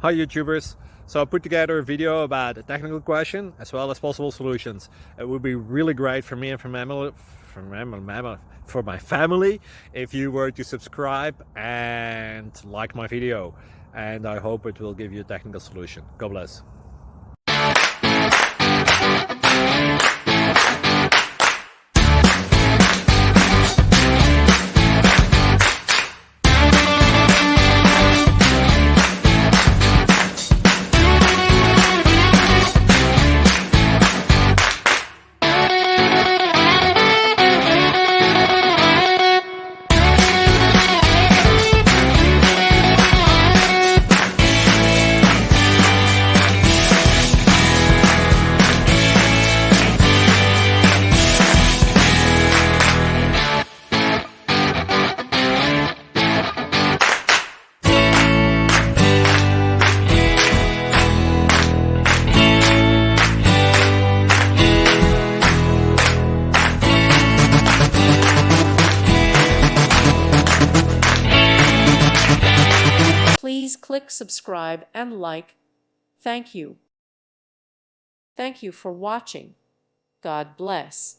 Hi YouTubers! So I put together a video about a technical question as well as possible solutions. It would be really great for me and for my family if you were to subscribe and like my video, and I hope it will give you a technical solution. God bless. Please click subscribe and like. Thank you. Thank you for watching. God bless.